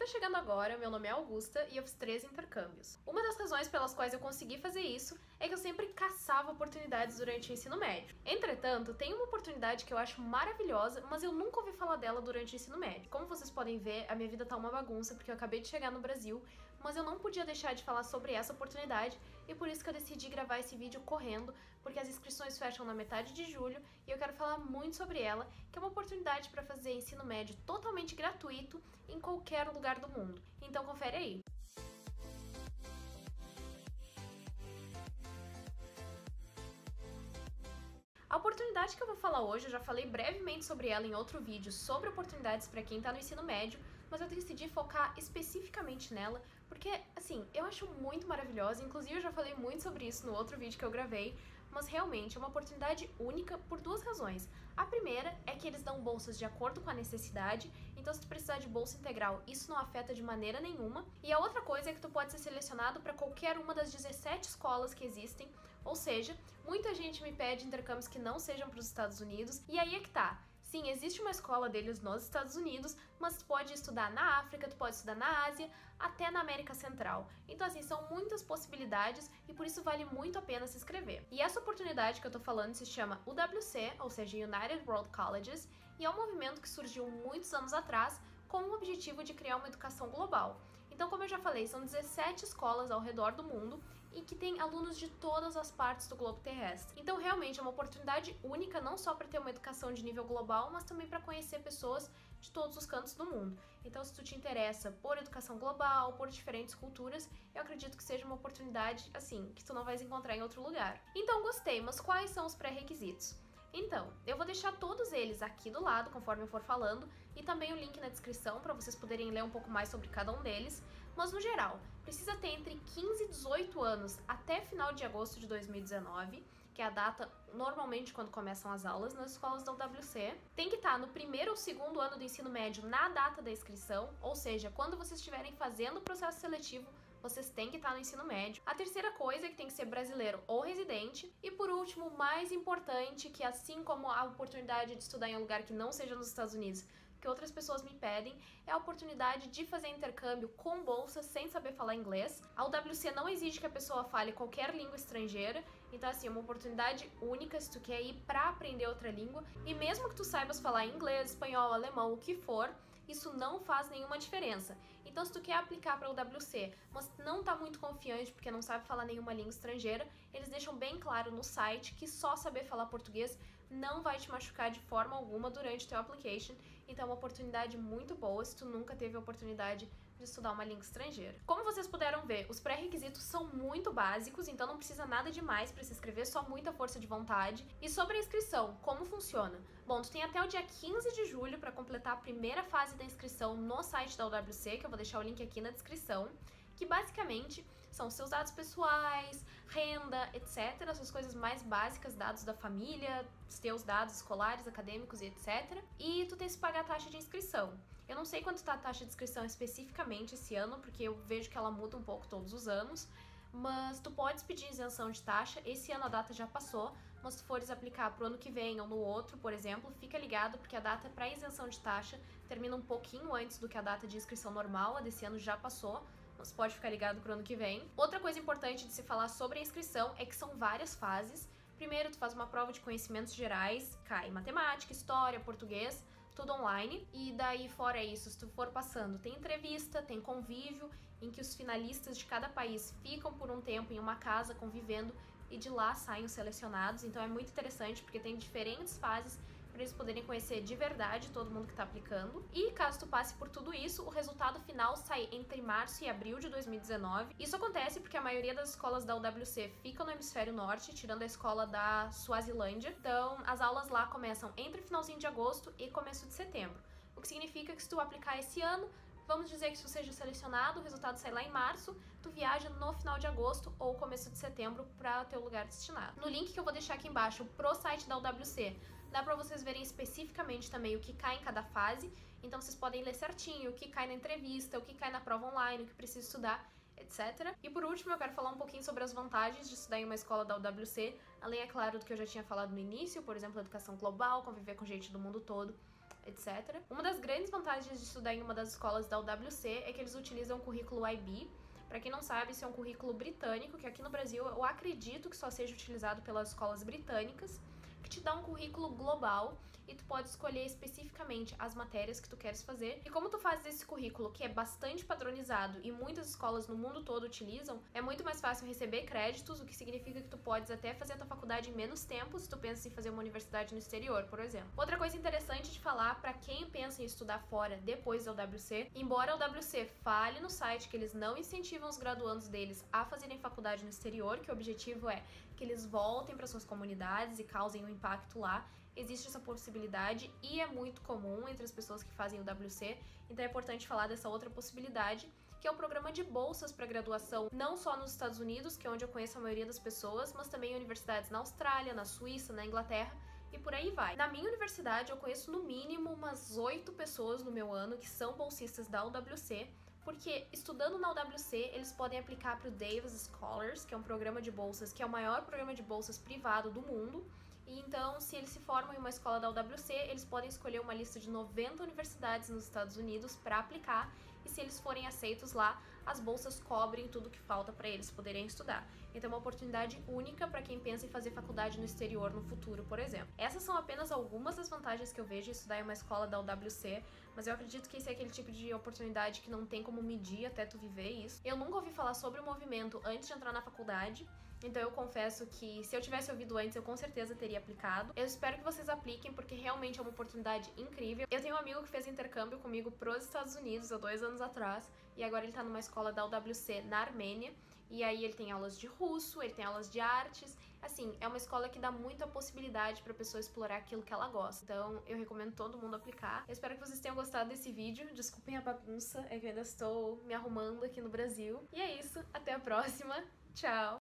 tá chegando agora, meu nome é Augusta e eu fiz 3 intercâmbios. Uma das razões pelas quais eu consegui fazer isso é que eu sempre caçava oportunidades durante o ensino médio. Entretanto, tem uma oportunidade que eu acho maravilhosa, mas eu nunca ouvi falar dela durante o ensino médio. Como vocês podem ver, a minha vida tá uma bagunça porque eu acabei de chegar no Brasil, mas eu não podia deixar de falar sobre essa oportunidade e por isso que eu decidi gravar esse vídeo correndo, porque as inscrições fecham na metade de julho e eu quero falar muito sobre ela, que é uma oportunidade para fazer ensino médio totalmente gratuito em qualquer lugar do mundo. Então confere aí. A oportunidade que eu vou falar hoje, eu já falei brevemente sobre ela em outro vídeo sobre oportunidades para quem está no ensino médio, mas eu decidi focar especificamente nela porque, assim, eu acho muito maravilhosa, inclusive eu já falei muito sobre isso no outro vídeo que eu gravei, mas realmente é uma oportunidade única por 2 razões. A primeira é que eles dão bolsas de acordo com a necessidade, então se tu precisar de bolsa integral, isso não afeta de maneira nenhuma. E a outra coisa é que tu pode ser selecionado para qualquer uma das 17 escolas que existem, ou seja, muita gente me pede intercâmbios que não sejam para os Estados Unidos, e aí é que tá. Sim, existe uma escola deles nos Estados Unidos, mas tu pode estudar na África, tu pode estudar na Ásia, até na América Central. Então, assim, são muitas possibilidades e por isso vale muito a pena se inscrever. E essa oportunidade que eu tô falando se chama UWC, ou seja, United World Colleges, e é um movimento que surgiu muitos anos atrás com o objetivo de criar uma educação global. Então, como eu já falei, são 17 escolas ao redor do mundo e que tem alunos de todas as partes do globo terrestre. Então, realmente é uma oportunidade única, não só para ter uma educação de nível global, mas também para conhecer pessoas de todos os cantos do mundo. Então, se tu te interessa por educação global, por diferentes culturas, eu acredito que seja uma oportunidade, assim, que tu não vais encontrar em outro lugar. Então, gostei, mas quais são os pré-requisitos? Então, eu vou deixar todos eles aqui do lado, conforme eu for falando, e também o link na descrição para vocês poderem ler um pouco mais sobre cada um deles, mas no geral, precisa ter entre 15 e 18 anos até final de agosto de 2019, que é a data normalmente quando começam as aulas nas escolas da UWC. Tem que estar no primeiro ou segundo ano do ensino médio na data da inscrição, ou seja, quando vocês estiverem fazendo o processo seletivo, vocês têm que estar no ensino médio. A terceira coisa é que tem que ser brasileiro ou residente. E por último, mais importante, que assim como a oportunidade de estudar em um lugar que não seja nos Estados Unidos, que outras pessoas me pedem, é a oportunidade de fazer intercâmbio com bolsa sem saber falar inglês. A UWC não exige que a pessoa fale qualquer língua estrangeira, então assim, é uma oportunidade única se tu quer ir para aprender outra língua. E mesmo que tu saibas falar inglês, espanhol, alemão, o que for, isso não faz nenhuma diferença. Então, se tu quer aplicar para o UWC, mas não tá muito confiante porque não sabe falar nenhuma língua estrangeira, eles deixam bem claro no site que só saber falar português não vai te machucar de forma alguma durante teu application. Então, é uma oportunidade muito boa se tu nunca teve a oportunidade de estudar uma língua estrangeira. Como vocês puderam ver, os pré-requisitos são muito básicos, então não precisa nada demais para se inscrever, só muita força de vontade. E sobre a inscrição, como funciona? Bom, tu tem até o dia 15 de julho para completar a primeira fase da inscrição no site da UWC, que eu vou deixar o link aqui na descrição, que basicamente são seus dados pessoais, renda, etc. Essas coisas mais básicas, dados da família, os teus dados escolares, acadêmicos e etc. E tu tens que pagar a taxa de inscrição. Eu não sei quanto tá a taxa de inscrição especificamente esse ano, porque eu vejo que ela muda um pouco todos os anos, mas tu podes pedir isenção de taxa. Esse ano a data já passou, mas se tu fores aplicar pro ano que vem ou no outro, por exemplo, fica ligado porque a data para isenção de taxa termina um pouquinho antes do que a data de inscrição normal. A desse ano já passou, mas pode ficar ligado pro ano que vem. Outra coisa importante de se falar sobre a inscrição é que são várias fases. Primeiro, tu faz uma prova de conhecimentos gerais, cai matemática, história, português, tudo online. E daí, fora isso, se tu for passando, tem entrevista, tem convívio, em que os finalistas de cada país ficam por um tempo em uma casa convivendo e de lá saem os selecionados. Então é muito interessante porque tem diferentes fases para eles poderem conhecer de verdade todo mundo que está aplicando. E caso tu passe por tudo isso, o resultado final sai entre março e abril de 2019. Isso acontece porque a maioria das escolas da UWC ficam no hemisfério norte, tirando a escola da Suazilândia. Então, as aulas lá começam entre finalzinho de agosto e começo de setembro. O que significa que se tu aplicar esse ano, vamos dizer que se tu seja selecionado, o resultado sai lá em março, tu viaja no final de agosto ou começo de setembro para teu lugar destinado. No link que eu vou deixar aqui embaixo pro site da UWC, dá para vocês verem especificamente também o que cai em cada fase, então vocês podem ler certinho o que cai na entrevista, o que cai na prova online, o que precisa estudar, etc. E por último, eu quero falar um pouquinho sobre as vantagens de estudar em uma escola da UWC, além, é claro, do que eu já tinha falado no início, por exemplo, educação global, conviver com gente do mundo todo, etc. Uma das grandes vantagens de estudar em uma das escolas da UWC é que eles utilizam o currículo IB. Pra quem não sabe, isso é um currículo britânico, que aqui no Brasil eu acredito que só seja utilizado pelas escolas britânicas, que te dá um currículo global e tu pode escolher especificamente as matérias que tu queres fazer. E como tu fazes esse currículo, que é bastante padronizado e muitas escolas no mundo todo utilizam, é muito mais fácil receber créditos, o que significa que tu podes até fazer a tua faculdade em menos tempo se tu pensa em fazer uma universidade no exterior, por exemplo. Outra coisa interessante de falar para quem pensa em estudar fora depois da UWC, embora a UWC fale no site que eles não incentivam os graduandos deles a fazerem faculdade no exterior, que o objetivo é que eles voltem para suas comunidades e causem um impacto lá, existe essa possibilidade e é muito comum entre as pessoas que fazem o WC, então é importante falar dessa outra possibilidade, que é o programa de bolsas para graduação, não só nos Estados Unidos, que é onde eu conheço a maioria das pessoas, mas também em universidades na Austrália, na Suíça, na Inglaterra, e por aí vai. Na minha universidade, eu conheço no mínimo umas 8 pessoas no meu ano que são bolsistas da UWC, porque estudando na UWC, eles podem aplicar para o Davis Scholars, que é um programa de bolsas, que é o maior programa de bolsas privado do mundo. E então, se eles se formam em uma escola da UWC, eles podem escolher uma lista de 90 universidades nos Estados Unidos para aplicar, e se eles forem aceitos lá, as bolsas cobrem tudo que falta para eles poderem estudar. Então é uma oportunidade única para quem pensa em fazer faculdade no exterior no futuro, por exemplo. Essas são apenas algumas das vantagens que eu vejo em estudar em uma escola da UWC, mas eu acredito que esse é aquele tipo de oportunidade que não tem como medir até tu viver isso. Eu nunca ouvi falar sobre o movimento antes de entrar na faculdade, então eu confesso que se eu tivesse ouvido antes, eu com certeza teria aplicado. Eu espero que vocês apliquem, porque realmente é uma oportunidade incrível. Eu tenho um amigo que fez intercâmbio comigo pros Estados Unidos há 2 anos atrás, e agora ele tá numa escola da UWC na Armênia, e aí ele tem aulas de russo, ele tem aulas de artes. Assim, é uma escola que dá muita possibilidade pra pessoa explorar aquilo que ela gosta. Então, eu recomendo todo mundo aplicar. Eu espero que vocês tenham gostado desse vídeo. Desculpem a bagunça, é que eu ainda estou me arrumando aqui no Brasil. E é isso, até a próxima. Tchau!